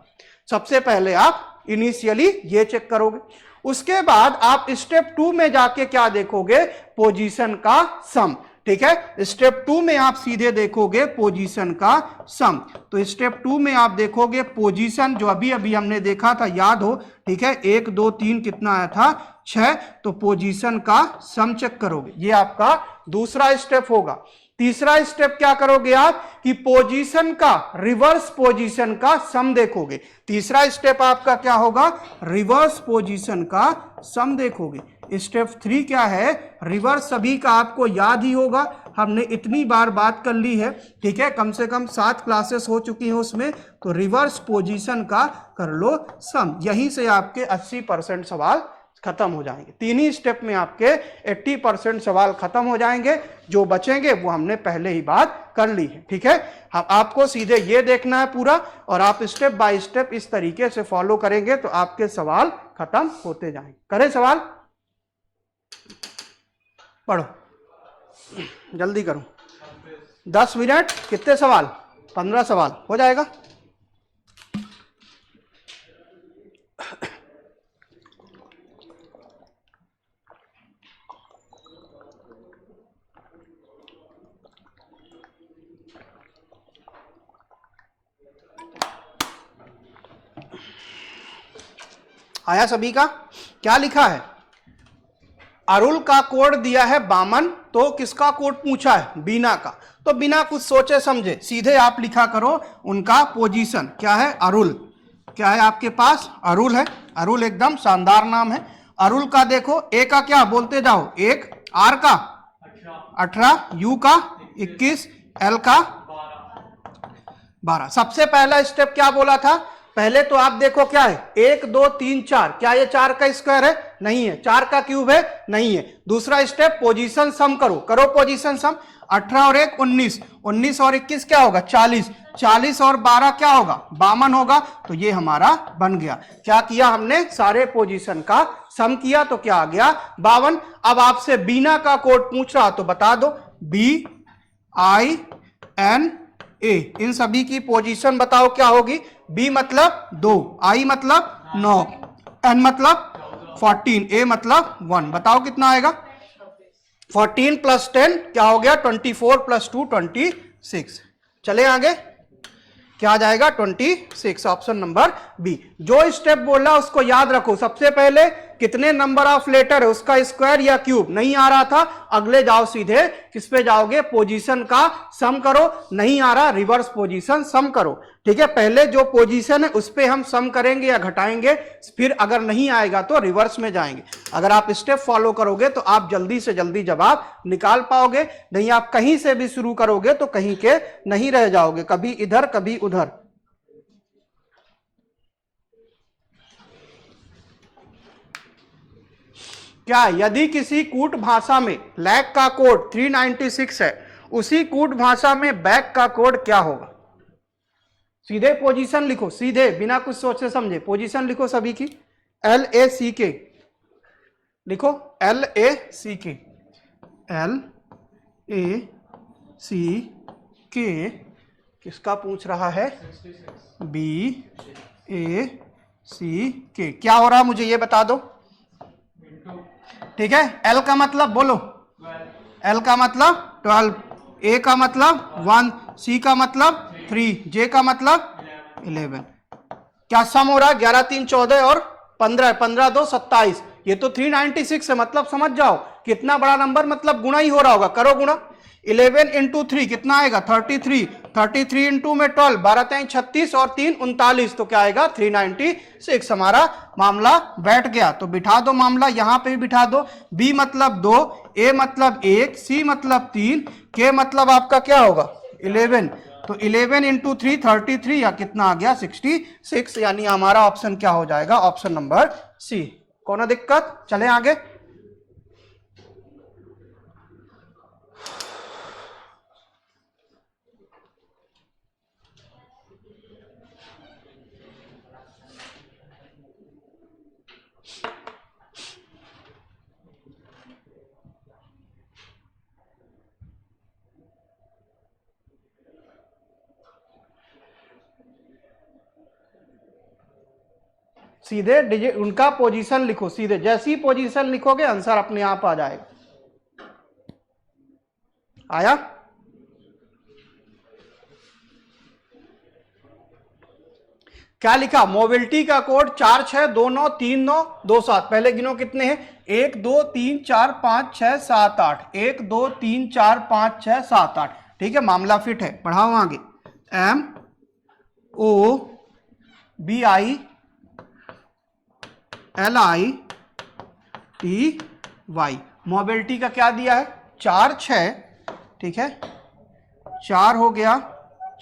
सबसे पहले आप इनिशियली ये चेक करोगे, उसके बाद आप स्टेप टू में जाके क्या देखोगे, पोजीशन का सम। ठीक है, स्टेप टू में आप सीधे देखोगे पोजीशन का सम। तो स्टेप टू में आप देखोगे पोजीशन जो अभी अभी हमने देखा था, याद हो, ठीक है, 1 2 3 कितना आया था, 6। तो पोजीशन का सम चेक करोगे, ये आपका दूसरा स्टेप होगा। तीसरा स्टेप क्या करोगे आप कि पोजीशन का रिवर्स पोजीशन का सम देखोगे। तीसरा स्टेप आपका क्या होगा, रिवर्स पोजीशन का सम देखोगे। स्टेप 3 क्या है, रिवर्स, सभी का आपको याद ही होगा, हमने इतनी बार बात कर ली है, ठीक है, कम से कम 7 क्लासेस हो चुकी हैं उसमें। तो रिवर्स पोजीशन का कर लो सम, यहीं से आपके 80% सवाल खत्म हो जाएंगे। तीन ही स्टेप में आपके 80% सवाल खत्म हो जाएंगे, जो बचेंगे वो हमने पहले ही बात कर ली है। ठीक है, हम आपको सीधे ये देखना है पूरा, और आप स्टेप बाय स्टेप इस तरीके से फॉलो करेंगे तो आपके सवाल खत्म होते जाएंगे। करें सवाल, पढ़ो, जल्दी करो, 10 मिनट, कितने सवाल, 15 सवाल हो जाएगा। आया सभी का, क्या लिखा है, अरुल का कोड दिया है बामन, तो किसका कोड पूछा है, बीना का। तो बिना कुछ सोचे समझे सीधे आप लिखा करो उनका पोजीशन, क्या है, अरुल, क्या है आपके पास, अरुल है, अरुल एकदम शानदार नाम है। अरुल का देखो, ए का क्या बोलते जाओ, 1, आर का 18, यू का 21, एल का 12। सबसे पहला स्टेप क्या बोला था, पहले तो आप देखो क्या है, 1 2 3 4, क्या ये 4 का स्क्वायर है, नहीं है। 4 का क्यूब है, नहीं है। दूसरा स्टेप पोजीशन सम करो, करो पोजीशन सम। 18 और 1 19, 19 और 21 क्या होगा, 40, 40 और 12 क्या होगा, 52 होगा। तो ये हमारा बन गया। क्या किया हमने, सारे पोजीशन का सम किया, तो क्या आ गया, 52। अब आपसे बीना का कोड पूछ रहा तो बता दो, BINA, इन सभी की पोजीशन बताओ क्या होगी। बी मतलब 2, आई मतलब 9, एन मतलब 14, ए मतलब 1। बताओ कितना आएगा, 14 + 10 क्या हो गया, 24 + 2 26। चले आगे, क्या आ जाएगा, 26, ऑप्शन नंबर बी। जो स्टेप बोला उसको याद रखो। सबसे पहले कितने नंबर ऑफ लेटर है उसका स्क्वायर या क्यूब, नहीं आ रहा था, अगले जाओ सीधे किस पे जाओगे, पोजीशन का सम करो। नहीं आ रहा, रिवर्स पोजीशन सम करो। ठीक है, पहले जो पोजीशन है उस पे हम सम करेंगे या घटाएंगे, फिर अगर नहीं आएगा तो रिवर्स में जाएंगे। अगर आप स्टेप फॉलो करोगे तो आप जल्दी से जल्दी जवाब निकाल पाओगे। नहीं आप कहीं से भी शुरू करोगे तो कहीं के नहीं रह जाओगे, कभी इधर कभी उधर। क्या यदि किसी कूट भाषा में लैक का कोड 396 है, उसी कूट भाषा में बैक का कोड क्या होगा। सीधे पोजीशन लिखो, सीधे बिना कुछ सोचे समझे पोजीशन लिखो सभी की। LACK लिखो, LACK, LACK किसका पूछ रहा है, BACK। क्या हो रहा मुझे ये बता दो। ठीक है, L का मतलब बोलो, L का मतलब 12, A का मतलब 1, C का मतलब 3, J का मतलब 11। क्या सम हो रहा है, 11 3 14 और 15, 15 2 27। ये तो 396 है, मतलब समझ जाओ कितना बड़ा नंबर, मतलब गुणा ही हो रहा होगा। करो गुणा, 11 × 3 कितना आएगा, 33, 33 × में 12, 12 3 36 और 3 39, तो क्या आएगा 396। हमारा मामला बैठ गया। तो बिठा दो मामला, यहां पे भी बिठा दो। B मतलब 2, A मतलब 1, C मतलब 3, K मतलब आपका क्या होगा 11, तो 11 इंटू 3 33 या कितना आ गया 66, यानी हमारा ऑप्शन क्या हो जाएगा, ऑप्शन नंबर सी। कौन दिक्कत, चलें आगे। सीधे डिजिट उनका पोजीशन लिखो, सीधे जैसी पोजीशन लिखोगे आंसर अपने आप आ जाएगा। आया? क्या लिखा, मोबिलिटी का कोड 46293927। पहले गिनो कितने हैं, 1 2 3 4 5 6 7 8, 1 2 3 4 5 6 7 8। ठीक है, मामला फिट है। बढ़ाओ आगे, MOBILITY। मोबिलिटी का क्या दिया है, 4 6, ठीक है, 4 हो गया,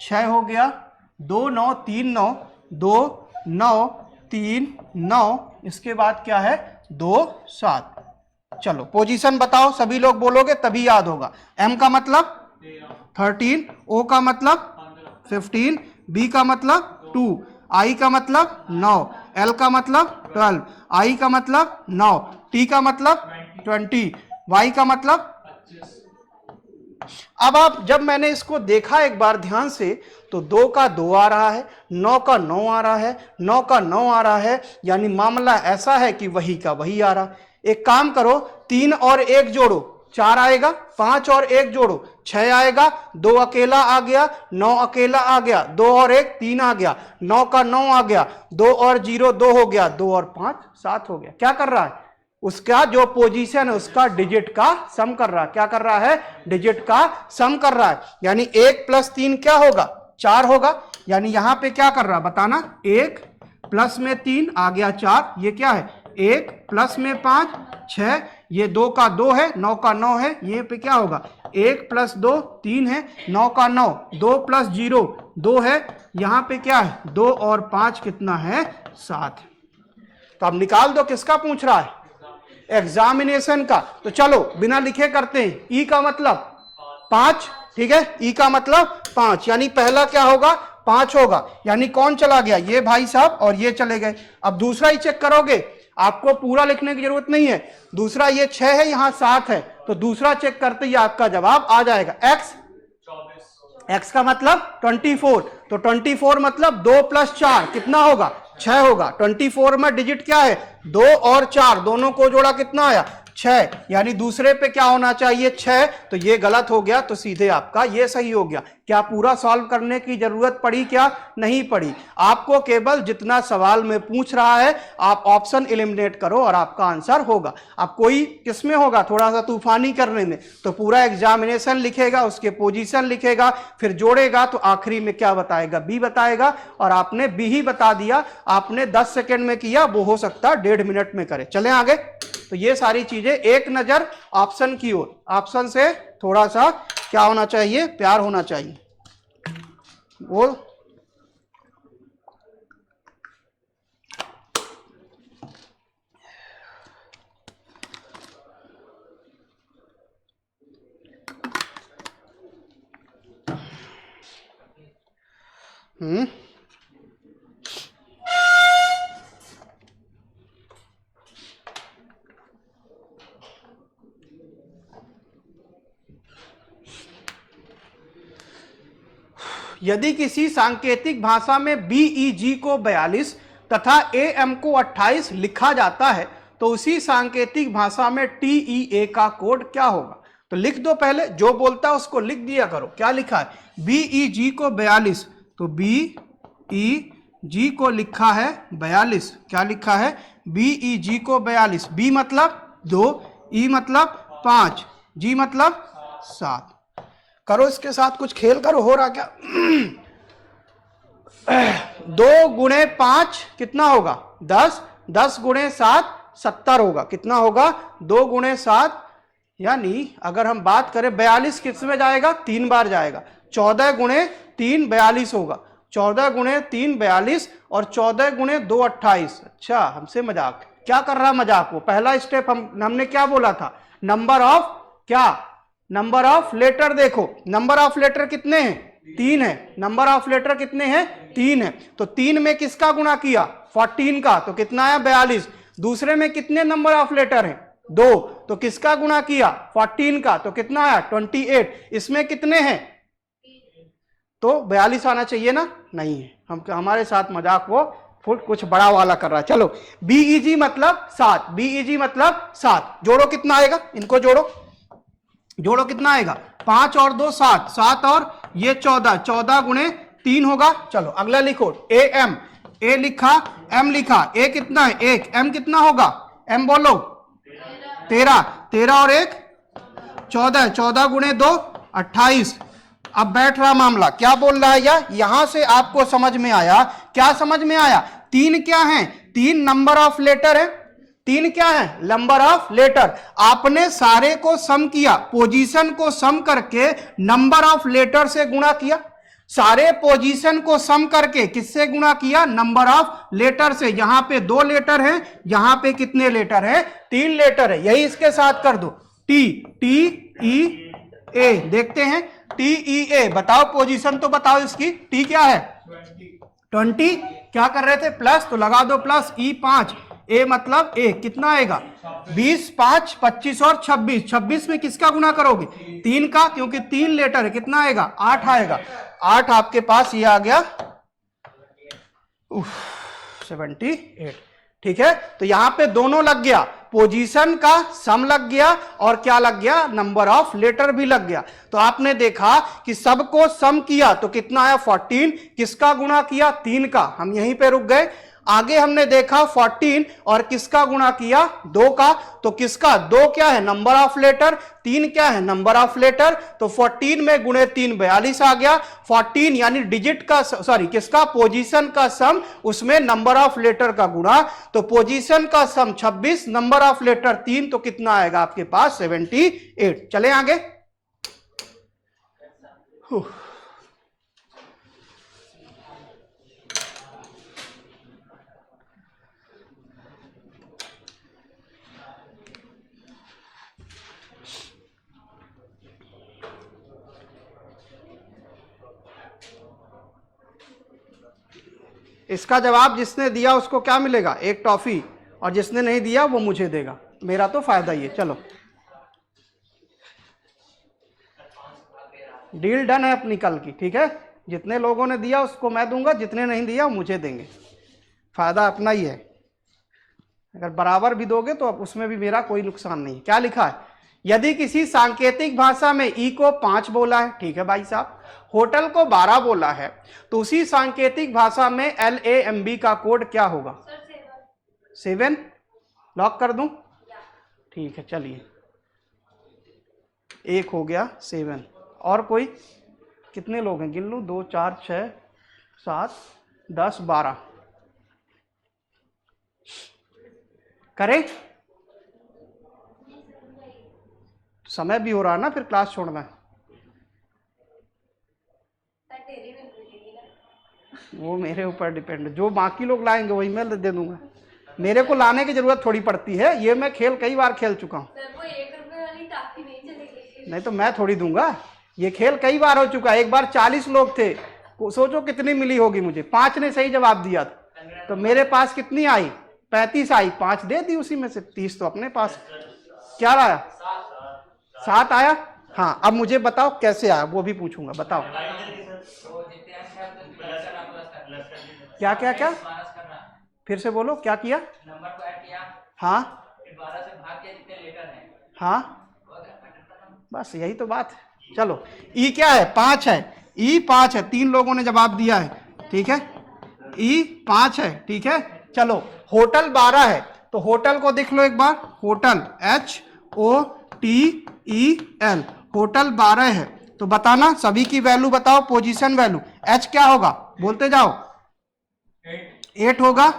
6 हो गया, 2 9 3 9, 2 9 3 9, इसके बाद क्या है 2 7। चलो पोजीशन बताओ, सभी लोग बोलोगे तभी याद होगा। M का मतलब 13, O का मतलब 15, B का मतलब 2, I का मतलब 9, L का मतलब 12, I का मतलब 9, T का मतलब 20, Y का मतलब। अब आप जब मैंने इसको देखा एक बार ध्यान से, तो 2 का 2 आ रहा है, 9 का 9 आ रहा है, 9 का 9 आ रहा है, यानी मामला ऐसा है कि वही का वही आ रहा। एक काम करो, 3 और 1 जोड़ो 4 आएगा, 5 और 1 जोड़ो 6 आएगा, 2 अकेला आ गया, 9 अकेला आ गया, 2 और 1 3 आ गया, 9 का 9 आ गया, 2 और 0 2 हो गया, 2 और 5 7 हो गया। क्या कर रहा है, उसका जो पोजीशन है उसका डिजिट का सम कर रहा है। क्या कर रहा है, डिजिट का सम कर रहा है। यानी 1 + 3 क्या होगा, 4 होगा। यानी यहां पे क्या कर रहा है बताना, 1 प्लस में 3 आ गया 4, ये क्या है 1 प्लस में 5 6, ये 2 का 2 है, 9 का 9 है, ये पे क्या होगा 1 + 2 3 है, 9 का 9, 2 + 0 2 है, यहां पे क्या है 2 और 5 कितना है 7। तो अब निकाल दो, किसका पूछ रहा है, एग्जामिनेशन का। तो चलो बिना लिखे करते हैं। ई का मतलब 5, ठीक है, ई का मतलब 5, यानी पहला क्या होगा 5 होगा, यानी कौन चला गया, ये भाई साहब और ये चले गए। अब दूसरा ही चेक करोगे, आपको पूरा लिखने की जरूरत नहीं है। दूसरा ये 6 है, यहां 7 है, तो दूसरा चेक करते ही आपका जवाब आ जाएगा। एक्स का मतलब 24, तो 24 मतलब 2 + 4 कितना होगा 6 होगा। 24 में डिजिट क्या है 2 और 4, दोनों को जोड़ा कितना आया 6, यानी दूसरे पे क्या होना चाहिए 6, तो ये गलत हो गया, तो सीधे आपका ये सही हो गया। क्या पूरा सॉल्व करने की जरूरत पड़ी, क्या नहीं पड़ी। आपको केवल जितना सवाल में पूछ रहा है आप ऑप्शन एलिमिनेट करो और आपका आंसर होगा। अब कोई किसमें होगा थोड़ा सा तूफानी करने में, तो पूरा एग्जामिनेशन लिखेगा, उसके पोजीशन लिखेगा, फिर जोड़ेगा, तो आखिरी में क्या बताएगा बी बताएगा, और आपने बी ही बता दिया। आपने 10 सेकेंड में किया, वो हो सकता है 1.5 मिनट में करे। चले आगे। तो ये सारी चीजें, एक नजर ऑप्शन की ओर, ऑप्शन से थोड़ा सा क्या होना चाहिए, प्यार होना चाहिए। बोल। यदि किसी सांकेतिक भाषा में BEG को 42 तथा AM को 28 लिखा जाता है, तो उसी सांकेतिक भाषा में TEA का कोड क्या होगा। तो लिख दो, पहले जो बोलता है उसको लिख दिया करो। क्या लिखा है, BEG को 42, तो BEG को लिखा है 42। क्या लिखा है, BEG को 42। B मतलब 2, E मतलब 5, G मतलब 7। करो इसके साथ कुछ खेल करो, हो रहा क्या 2 गुणे 5 कितना होगा 10, 10 गुणे 7 70 होगा। कितना होगा 2 गुणे 7, यानी अगर हम बात करें 42 किस में जाएगा 3 बार जाएगा, 14 गुणे 3 42 होगा, 14 गुणे 3 42 और 14 गुणे 2 28। अच्छा, हमसे मजाक क्या कर रहा मजाक वो। पहला स्टेप हमने क्या बोला था, नंबर ऑफ क्या, नंबर ऑफ लेटर। देखो नंबर ऑफ लेटर कितने हैं, 3 है। नंबर ऑफ लेटर कितने हैं, 3 है। तो 3 में किसका गुणा किया, 14 का, तो कितना आया 42। दूसरे में कितने नंबर ऑफ लेटर हैं, 2, तो किसका गुणा किया 14 का, तो कितना आया 28। इसमें कितने हैं, तो 42 आना चाहिए ना, नहीं है। हम हमारे साथ मजाक वो फुल कुछ बड़ा वाला कर रहा है। चलो बीईजी मतलब 7, बीईजी मतलब 7। जोड़ो कितना आएगा, इनको जोड़ो, जोड़ो कितना आएगा, 5 और 2 7, 7 और ये 14, 14 गुणे 3 होगा। चलो अगला लिखो, ए एम, ए लिखा एम लिखा, ए कितना है 1, एम कितना होगा, एम बोलो 13, 13 और 1 14, 14 गुणे 2 28। अब बैठ रहा मामला, क्या बोल रहा है यार, यहां से आपको समझ में आया, क्या समझ में आया, 3 क्या है, 3 नंबर ऑफ लेटर है, 3 क्या है, नंबर ऑफ लेटर। आपने सारे को सम किया, पोजीशन को सम करके नंबर ऑफ लेटर से गुणा किया, सारे पोजीशन को सम करके किससे गुणा किया, नंबर ऑफ लेटर से। यहां पे 2 लेटर हैं, यहां पे कितने लेटर हैं, 3 लेटर है, यही इसके साथ कर दो, टी टी ई ए। देखते हैं टी ई ए, बताओ पोजीशन तो बताओ इसकी, टी क्या है 20, क्या कर रहे थे प्लस, तो लगा दो प्लस, ई 5, ए मतलब ए, कितना आएगा 20 5 25 और 26, 26 में किसका गुना करोगे 3 का, क्योंकि 3 लेटर है, कितना आएगा 8 आएगा, 8 आपके पास ये आ गया 78। ठीक है, तो यहां पे दोनों लग गया, पोजीशन का सम लग गया और क्या लग गया, नंबर ऑफ लेटर भी लग गया। तो आपने देखा कि सबको सम किया तो कितना आया 14, किसका गुणा किया 3 का, हम यहीं पे रुक गए। आगे हमने देखा 14 और किसका गुणा किया 2 का, तो किसका 2 क्या है नंबर ऑफ लेटर, 3 क्या है नंबर ऑफ लेटर, तो 14 में गुणे 3 42 आ गया। 14 यानी डिजिट का, सॉरी किसका, पोजीशन का सम, उसमें नंबर ऑफ लेटर का गुणा, तो पोजीशन का सम 26, नंबर ऑफ लेटर 3, तो कितना आएगा आपके पास 78। चले आगे, इसका जवाब जिसने दिया उसको क्या मिलेगा, एक टॉफी, और जिसने नहीं दिया वो मुझे देगा, मेरा तो फायदा ही है। चलो डील डन है अपनी कल की, ठीक है, जितने लोगों ने दिया उसको मैं दूंगा, जितने नहीं दिया वो मुझे देंगे, फायदा अपना ही है। अगर बराबर भी दोगे तो अब उसमें भी मेरा कोई नुकसान नहीं। क्या लिखा है, यदि किसी सांकेतिक भाषा में ई को 5 बोला है, ठीक है भाई साहब, होटल को 12 बोला है, तो उसी सांकेतिक भाषा में LAMB का कोड क्या होगा, 7। लॉक कर दूं, ठीक है, चलिए 1 हो गया 7। और कोई, कितने लोग हैं, गिन लूं, 2 4 6 7 10 12 करें, समय भी हो रहा है ना, फिर क्लास छोड़ना है, वो मेरे ऊपर डिपेंड, जो बाकी लोग लाएंगे वही मैं दे दूंगा, मेरे को लाने की जरूरत थोड़ी पड़ती है, ये मैं खेल कई बार खेल चुका हूँ। नहीं तो मैं थोड़ी दूंगा, ये खेल कई बार हो चुका है। एक बार 40 लोग थे, सोचो कितनी मिली होगी मुझे, 5 ने सही जवाब दिया था, तो मेरे पास कितनी आई 35 आई, 5 दे दी उसी में से, 30 तो अपने पास। क्या आया 7 आया, हाँ। अब मुझे बताओ कैसे आया, वो भी पूछूंगा, बताओ क्या क्या क्या, फिर से बोलो क्या किया, नंबर को ऐड किया, हाँ, फिर 12 से भाग किया जितने लेटर हैं, हाँ, बस यही तो बात है। चलो ई क्या है 5 है, ई 5 है, 3 लोगों ने जवाब दिया है, ठीक है, ई 5 है, ठीक है। चलो होटल 12 है, तो होटल को देख लो एक बार, होटल HOTEL, होटल 12 है, तो बताना सभी की वैल्यू बताओ, पोजीशन वैल्यू, H क्या होगा बोलते जाओ, 8 होगा,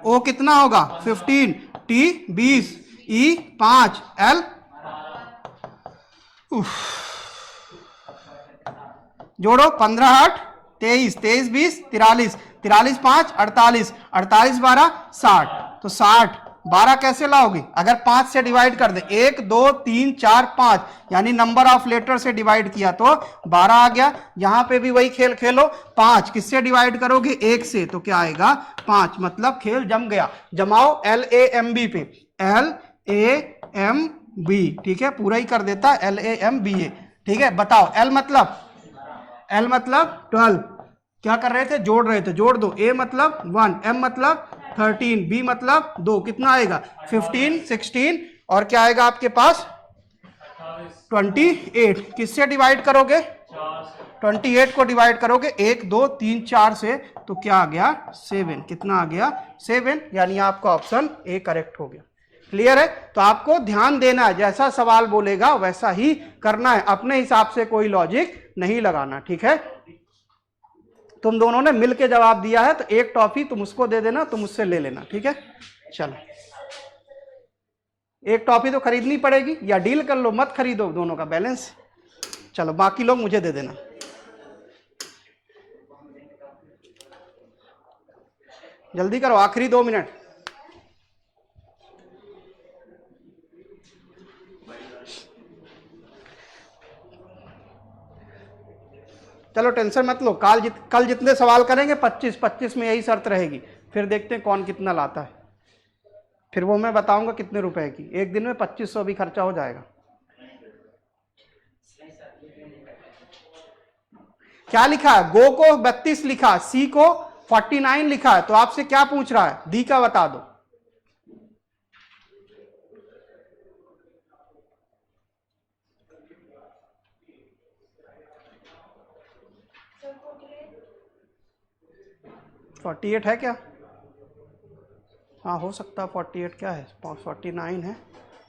O कितना होगा 15, T 20, E 5, L जोड़ो, 15 8 23, 23 20 43, 43 5 48, 48 12 60। तो 60, 12 कैसे लाओगे? अगर 5 से डिवाइड कर दे, 1 2 3 4 5, यानी नंबर ऑफ लेटर से डिवाइड किया तो 12 आ गया। यहां पे भी वही खेल खेलो, 5 किससे डिवाइड करोगे? 1 से, तो क्या आएगा? 5, मतलब खेल जम गया। जमाओ LAMB पे, LAMB, ठीक है, पूरा ही कर देता है LAMBA, ठीक है। बताओ L मतलब 12, क्या कर रहे थे? जोड़ रहे थे, जोड़ दो। A मतलब 1, M मतलब 13, B मतलब 2, कितना आएगा? 15 16, और क्या आएगा आपके पास? 28। किससे डिवाइड करोगे? 28 को डिवाइड करोगे 1 2 3 4 से, तो क्या आ गया? 7। कितना आ गया? 7, यानी आपका ऑप्शन ए करेक्ट हो गया। क्लियर है? तो आपको ध्यान देना है, जैसा सवाल बोलेगा वैसा ही करना है, अपने हिसाब से कोई लॉजिक नहीं लगाना, ठीक है। तुम दोनों ने मिलके जवाब दिया है, तो एक टॉफी तुम उसको दे देना, तुम उससे ले लेना, ठीक है। चलो, एक टॉफी तो खरीदनी पड़ेगी, या डील कर लो, मत खरीदो, दोनों का बैलेंस। चलो, बाकी लोग मुझे दे देना। जल्दी करो, आखिरी 2 मिनट। चलो, टेंशन मत लो, कल जितने सवाल करेंगे 25 में यही शर्त रहेगी, फिर देखते हैं कौन कितना लाता है, फिर वो मैं बताऊंगा कितने रुपए की। एक दिन में 2500 भी खर्चा हो जाएगा। क्या लिखा है? गो को 32 लिखा, सी को 49 लिखा है, तो आपसे क्या पूछ रहा है? डी का बता दो। तो 48 है क्या? हाँ, हो सकता है 48, क्या है 49 है,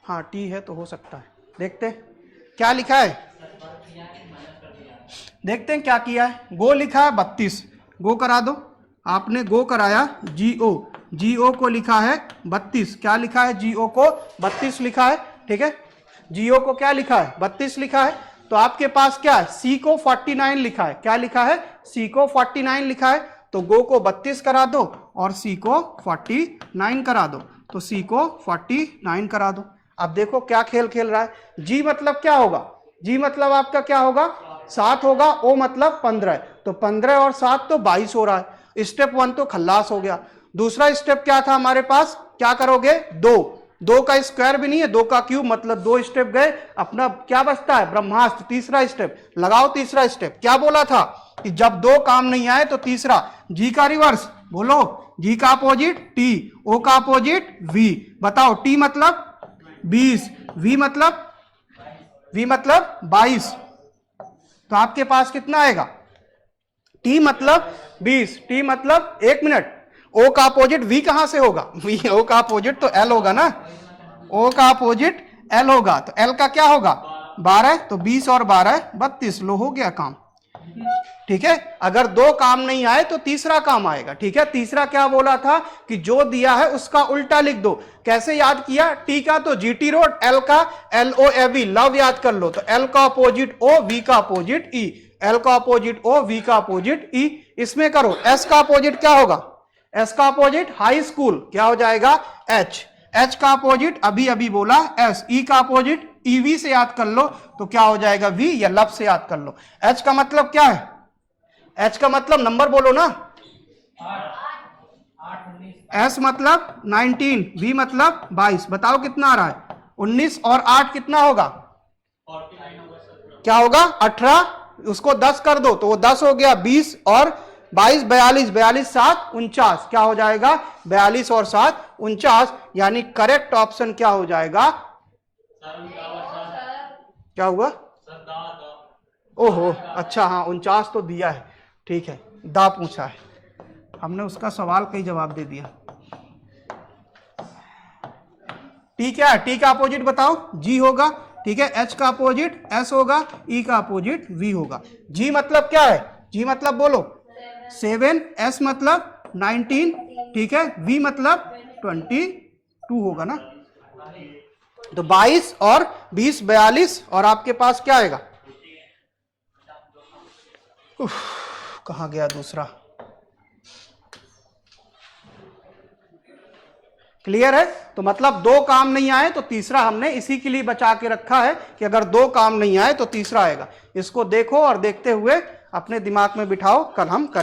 हाँ टी है, तो हो सकता है। देखते हैं क्या लिखा है, देखते हैं क्या किया है। गो लिखा है 32, गो करा दो। आपने गो कराया, जीओ को लिखा है 32, क्या लिखा है? जीओ को 32 लिखा है, ठीक है। जीओ को क्या लिखा है? 32 लिखा है। तो आपके पास क्या है? सी को 49 लिखा है, क्या लिखा है? सी को 49 लिखा है, तो गो को 32 करा दो और सी को 49 करा दो, तो सी को 49 करा दो। अब देखो क्या खेल खेल रहा है। जी मतलब क्या होगा? जी मतलब आपका क्या होगा? 7 होगा। ओ मतलब 15, तो 15 और 7 तो 22 हो रहा है। स्टेप 1 तो खल्लास हो गया। दूसरा स्टेप क्या था हमारे पास? क्या करोगे? 2 का स्क्वायर भी नहीं है, 2 का क्यूब, मतलब 2 स्टेप गए, अपना क्या बचता है? ब्रह्मास्त्र। तीसरा स्टेप लगाओ। तीसरा स्टेप क्या बोला था कि जब 2 काम नहीं आए तो तीसरा, जी का रिवर्स बोलो, जी का अपोजिट टी, ओ का अपोजिट वी। बताओ, टी मतलब 20, वी मतलब 22, तो आपके पास कितना आएगा? टी मतलब 20, टी मतलब 1 मिनट, ओ का अपोजिट वी कहां से होगा? वी, ओ का अपोजिट तो एल होगा ना, ओ का अपोजिट एल होगा, तो एल का क्या होगा? 12, तो 20 और 12 32, लो हो गया काम, ठीक है। अगर 2 काम नहीं आए तो तीसरा काम आएगा, ठीक है। तीसरा क्या बोला था कि जो दिया है उसका उल्टा लिख दो। कैसे याद किया? टी का तो जीटी रोड, एल का LOAV लव याद कर लो, तो एल का अपोजिट ओ, वी का अपोजिट ई, एल का अपोजिट ओ, वी का अपोजिट ई। इसमें करो, एस का अपोजिट क्या होगा? एस का अपोजिट हाई स्कूल, क्या हो जाएगा? एच। एच का अपोजिट अभी अभी बोला एस। ई का अपोजिट ईवी से याद कर लो, तो क्या हो जाएगा? वी, या लव से याद कर लो। एच का मतलब क्या है? एच का मतलब नंबर बोलो ना। एस मतलब 19, वी मतलब 22। बताओ कितना आ रहा है? 19 और 8 कितना होगा? क्या होगा? 18। उसको 10 कर दो, तो वो 10 हो गया। 20 और 22 42, 42 7 49, क्या हो जाएगा? 42 और 7 49, यानी करेक्ट ऑप्शन क्या हो जाएगा? क्या हुआ? ओहो, अच्छा, हाँ 49 तो दिया है, ठीक है। दा पूछा है, हमने उसका सवाल का ही जवाब दे दिया। टी क्या है? टी का अपोजिट बताओ। जी होगा, ठीक है। एच का अपोजिट एस होगा, ई का अपोजिट वी होगा। जी मतलब क्या है? जी मतलब बोलो 7, एस मतलब 19, ठीक है, वी मतलब 22 होगा ना। तो 22 और 20 42, और आपके पास क्या आएगा? कहाँ गया दूसरा? क्लियर है? तो मतलब 2 काम नहीं आए तो तीसरा हमने इसी के लिए बचा के रखा है कि अगर 2 काम नहीं आए तो तीसरा आएगा। इसको देखो और देखते हुए अपने दिमाग में बिठाओ, कल हम करेंगे।